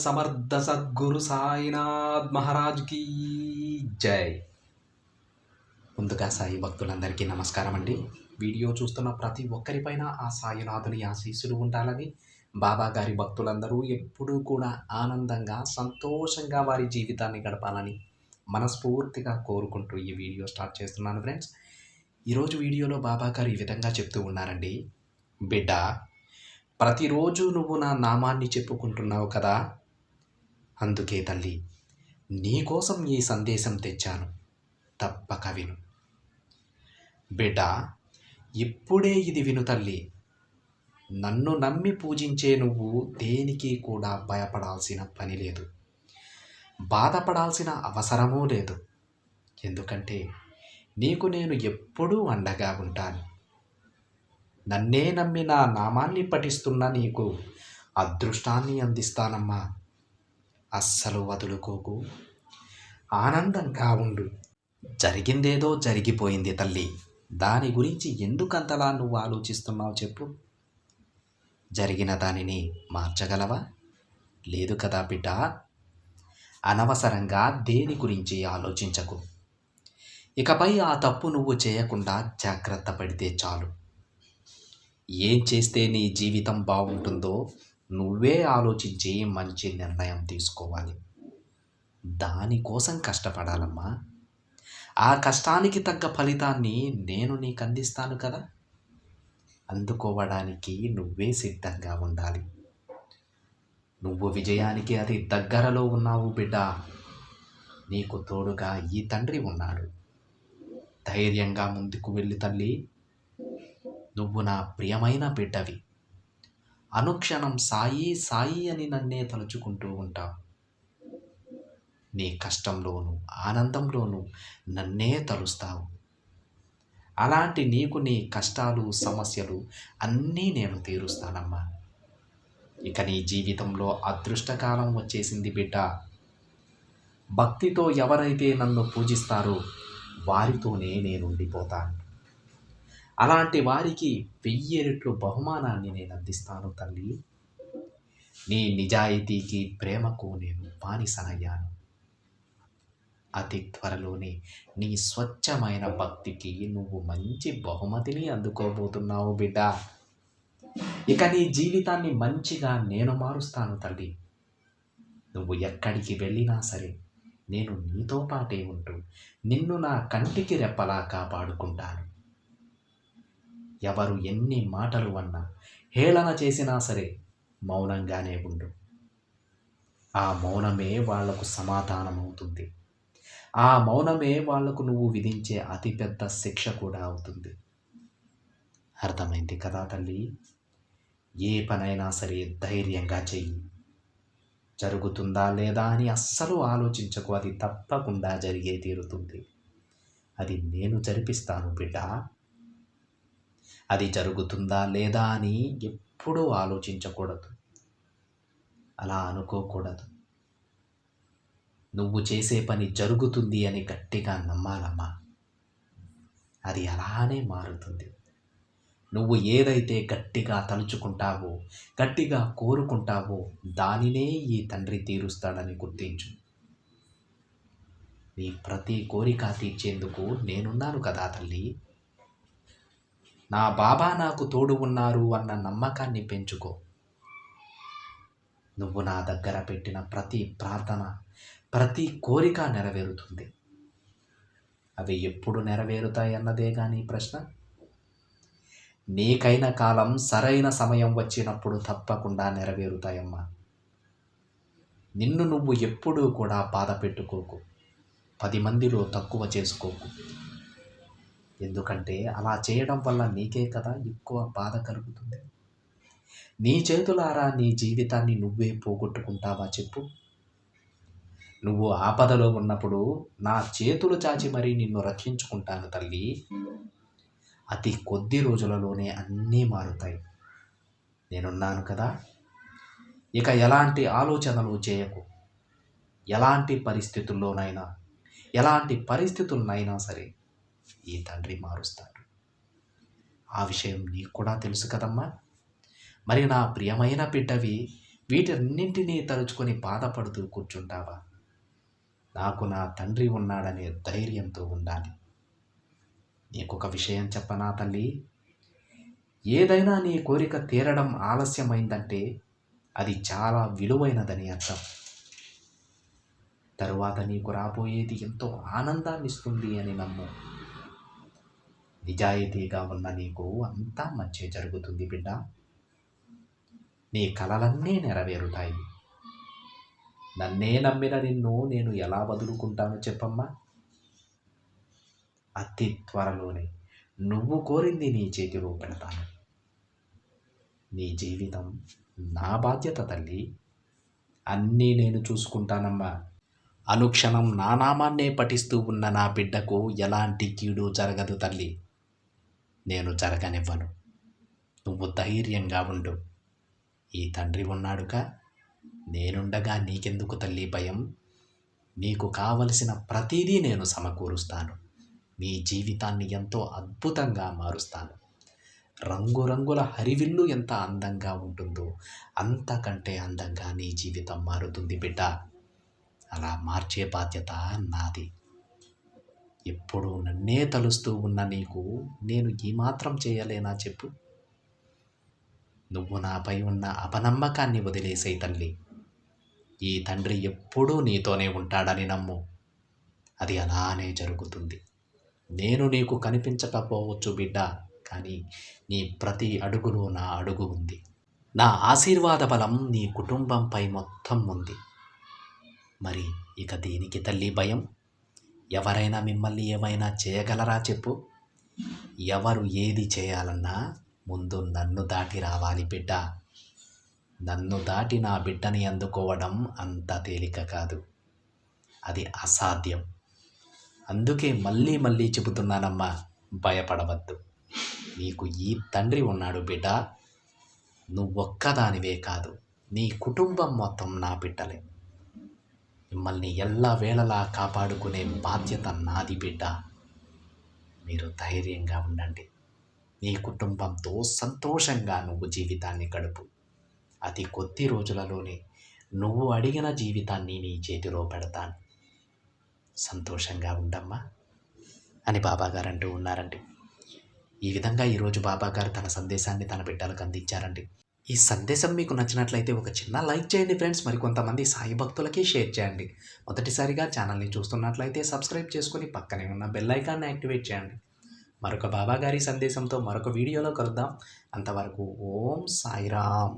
సమర్థ సద్గురు సాయినాథ్ మహారాజ్కి జై. ముందుగా సాయి భక్తులందరికీ నమస్కారం అండి. వీడియో చూస్తున్న ప్రతి ఒక్కరిపైన ఆ సాయినాథుని ఆశీస్సులు ఉండాలని, బాబా గారి భక్తులందరూ ఎప్పుడూ కూడా ఆనందంగా సంతోషంగా వారి జీవితాన్ని గడపాలని మనస్ఫూర్తిగా కోరుకుంటూ ఈ వీడియో స్టార్ట్ చేస్తున్నాను ఫ్రెండ్స్. ఈరోజు వీడియోలో బాబా గారు ఈ విధంగా చెప్తూ ఉన్నారండి. బిడ్డ, ప్రతిరోజు నువ్వు నా నామాన్ని చెప్పుకుంటున్నావు కదా, అందుకే తల్లి నీకోసం ఈ సందేశం తెచ్చాను, తప్పక విను. బిడ్డ, ఇప్పుడే ఇది విను తల్లి. నన్ను నమ్మి పూజించే నువ్వు దేనికి కూడా భయపడాల్సిన పని లేదు, బాధపడాల్సిన అవసరమూ లేదు. ఎందుకంటే నీకు నేను ఎప్పుడూ అండగా ఉంటాను. నన్నే నమ్మి నా నామాన్ని పఠిస్తున్న నీకు అదృష్టాన్ని అందిస్తానమ్మా. అస్సలు వదులుకోకు, ఆనందంగా ఉండు. జరిగిందేదో జరిగిపోయింది తల్లి, దాని గురించి ఎందుకంతలా నువ్వు ఆలోచిస్తున్నావు చెప్పు? జరిగిన దానిని మార్చగలవా? లేదు కదా బిడ్డ. అనవసరంగా దేని గురించి ఆలోచించకు. ఇకపై ఆ తప్పు నువ్వు చేయకుండా జాగ్రత్త పడితే చాలు. ఏం చేస్తే నీ జీవితం బాగుంటుందో నువ్వే ఆలోచించి మంచి నిర్ణయం తీసుకోవాలి. దానికోసం కష్టపడాలమ్మా. ఆ కష్టానికి తగ్గ ఫలితాన్ని నేను నీకు అందిస్తాను కదా. అందుకోవడానికి నువ్వే సిద్ధంగా ఉండాలి. నువ్వు విజయానికి అతి దగ్గరలో ఉన్నావు బిడ్డ. నీకు తోడుగా ఈ తండ్రి ఉన్నాడు. ధైర్యంగా ముందుకు వెళ్ళి తల్లి. నువ్వు నా ప్రియమైన బిడ్డవి. అనుక్షణం సాయి సాయి అని నన్నే తలుచుకుంటూ ఉంటావు. నీ కష్టంలోనూ ఆనందంలోనూ నన్నే తలుస్తావు. అలాంటి నీకు నీ కష్టాలు సమస్యలు అన్నీ నేను తీరుస్తానమ్మా. ఇక నీ జీవితంలో అదృష్టకాలం వచ్చేసింది బిడ్డ. భక్తితో ఎవరైతే నన్ను పూజిస్తారో వారితోనే నేను ఉండిపోతాను. అలాంటి వారికి 1000 రెట్లు బహుమానాన్ని నేను అందిస్తాను తల్లి. నీ నిజాయితీకి ప్రేమకు నేను బానిసనయ్యాను. అతి త్వరలోనే నీ స్వచ్ఛమైన భక్తికి నువ్వు మంచి బహుమతిని అందుకోబోతున్నావు బిడ్డ. ఇక నీ జీవితాన్ని మంచిగా నేను మారుస్తాను తల్లి. నువ్వు ఎక్కడికి వెళ్ళినా సరే నేను నీతో పాటే ఉంటూ నిన్ను నా కంటికి రెప్పలా కాపాడుకుంటాను. ఎవరు ఎన్ని మాటలు అన్నా, హేళన చేసినా సరే మౌనంగానే ఉండు. ఆ మౌనమే వాళ్లకు సమాధానం అవుతుంది. ఆ మౌనమే వాళ్లకు నువ్వు విధించే అతిపెద్ద శిక్ష కూడా అవుతుంది. అర్థమైంది కదా తల్లి? ఏ పనైనా సరే ధైర్యంగా చెయ్యి. జరుగుతుందా లేదా అని అస్సలు ఆలోచించకు. అది తప్పకుండా జరిగే తీరుతుంది. అది నేను జరిపిస్తాను బిడ్డ. అది జరుగుతుందా లేదా అని ఎప్పుడూ ఆలోచించకూడదు. అలా అనుకోకూడదు. నువ్వు చేసే పని జరుగుతుంది అని గట్టిగా నమ్మాలమ్మా. అది అలానే మారుతుంది. నువ్వు ఏదైతే గట్టిగా తలుచుకుంటావో, గట్టిగా కోరుకుంటావో దానినే ఈ తండ్రి తీరుస్తాడని గుర్తించు. నీ ప్రతి కోరిక తీర్చేందుకు నేనున్నాను కదా తల్లి. నా బాబా నాకు తోడు ఉన్నారు అన్న నమ్మకాన్ని పెంచుకో. నువ్వు నా దగ్గర పెట్టిన ప్రతి ప్రార్థన, ప్రతి కోరిక నెరవేరుతుంది. అవి ఎప్పుడు నెరవేరుతాయన్నదే కానీ ప్రశ్న. నీకైన కాలం సరైన సమయం వచ్చినప్పుడు తప్పకుండా నెరవేరుతాయమ్మా. నిన్ను నువ్వు ఎప్పుడూ కూడా బాధ పెట్టుకోకు. 10 మందిలో తక్కువ చేసుకోకు. ఎందుకంటే అలా చేయడం వల్ల నీకే కదా ఎక్కువ బాధ కలుగుతుంది. నీ చేతులారా నీ జీవితాన్ని నువ్వే పోగొట్టుకుంటావా చెప్పు? నువ్వు ఆపదలో ఉన్నప్పుడు నా చేతులు చాచి మరీ నిన్ను రక్షించుకుంటాను తల్లి. అతి కొద్ది రోజులలోనే అన్నీ మారుతాయి. నేనున్నాను కదా. ఇక ఎలాంటి ఆలోచనలు చేయకు. ఎలాంటి పరిస్థితులనైనా సరే ఈ తండ్రి మారుస్తాడు. ఆ విషయం నీకు కూడా తెలుసు కదమ్మా. మరి నా ప్రియమైన బిడ్డవి, వీటన్నింటినీ తలుచుకొని బాధపడుతూ కూర్చుంటావా? నాకు నా తండ్రి ఉన్నాడనే ధైర్యంతో ఉండాలి. నీకొక విషయం చెప్పనా తల్లి? ఏదైనా నీ కోరిక తీరడం ఆలస్యమైందంటే అది చాలా విలువైనదని అర్థం. తరువాత నీకు రాబోయేది ఎంతో ఆనందాన్నిస్తుంది అని నమ్ము. నిజాయితీగా ఉన్న నీకు అంతా మంచే జరుగుతుంది బిడ్డ. నీ కలలన్నీ నెరవేరుతాయి. నన్నే నమ్మిన నిన్ను నేను ఎలా వదులుకుంటానో చెప్పమ్మా? అతి త్వరలోనే నువ్వు కోరింది నీ చేతిలో పెడతాను. నీ జీవితం నా బాధ్యత తల్లి. అన్నీ నేను చూసుకుంటానమ్మా. అనుక్షణం నా నామాన్నే పఠిస్తూ ఉన్న నా బిడ్డకు ఎలాంటి కీడు జరగదు తల్లి. నేను జరగనివ్వను. నువ్వు ధైర్యంగా ఉండు. ఈ తండ్రి ఉన్నాడుగా, నేనుండగా నీకెందుకు తల్లి భయం? నీకు కావలసిన ప్రతిదీ నేను సమకూరుస్తాను. నీ జీవితాన్ని ఎంతో అద్భుతంగా మారుస్తాను. రంగురంగుల హరివిల్లు ఎంత అందంగా ఉంటుందో అంతకంటే అందంగా నీ జీవితం మారుతుంది బిడ్డ. అలా మార్చే బాధ్యత నాది. ఎప్పుడూ నన్నే తలుస్తూ ఉన్న నీకు నేను ఏమాత్రం చేయలేనా చెప్పు? నువ్వు నాపై ఉన్న అపనమ్మకాన్ని వదిలేసేయ్ తల్లి. ఈ తండ్రి ఎప్పుడూ నీతోనే ఉంటాడని నమ్ము. అది అలానే జరుగుతుంది. నేను నీకు కనిపించకపోవచ్చు బిడ్డ, కానీ నీ ప్రతి అడుగులో నా అడుగు ఉంది. నా ఆశీర్వాద బలం నీ కుటుంబంపై మొత్తం ఉంది. మరి ఇక దేనికి తల్లి భయం? ఎవరైనా మిమ్మల్ని ఏమైనా చేయగలరా చెప్పు? ఎవరు ఏది చేయాలన్నా ముందు నన్ను దాటి రావాలి బిడ్డ. నన్ను దాటి నా బిడ్డని అందుకోవడం అంత తేలిక కాదు. అది అసాధ్యం. అందుకే మళ్ళీ మళ్ళీ చెబుతున్నానమ్మా, భయపడవద్దు. నీకు ఈ తండ్రి ఉన్నాడు బిడ్డ. నువ్వొక్కదానివే కాదు, నీ కుటుంబం మొత్తం నా బిడ్డలే. మిమ్మల్ని ఎల్లవేళలా కాపాడుకునే బాధ్యత నాది బిడ్డ. మీరు ధైర్యంగా ఉండండి. నీ కుటుంబంతో సంతోషంగా నువ్వు జీవితాన్ని గడుపు. అతి కొద్ది రోజులలోనే నువ్వు అడిగిన జీవితాన్ని నీ చేతిలో పెడతాను. సంతోషంగా ఉండమ్మా అని బాబాగారు అంటూ ఉన్నారండి. ఈ విధంగా ఈరోజు బాబాగారు తన సందేశాన్ని తన బిడ్డలకు అందించారండి. ఈ సందేశం మీకు నచ్చినట్లయితే ఒక చిన్న లైక్ చేయండి ఫ్రెండ్స్. మరికొంతమంది సాయి భక్తులకి షేర్ చేయండి. మొదటిసారిగా ఛానల్ని చూస్తున్నట్లయితే సబ్స్క్రైబ్ చేసుకొని పక్కనే ఉన్న బెల్ ఐకాన్ని యాక్టివేట్ చేయండి. మరొక బాబాగారి సందేశంతో మరొక వీడియోలో కలుద్దాం. అంతవరకు ఓం సాయిరామ్.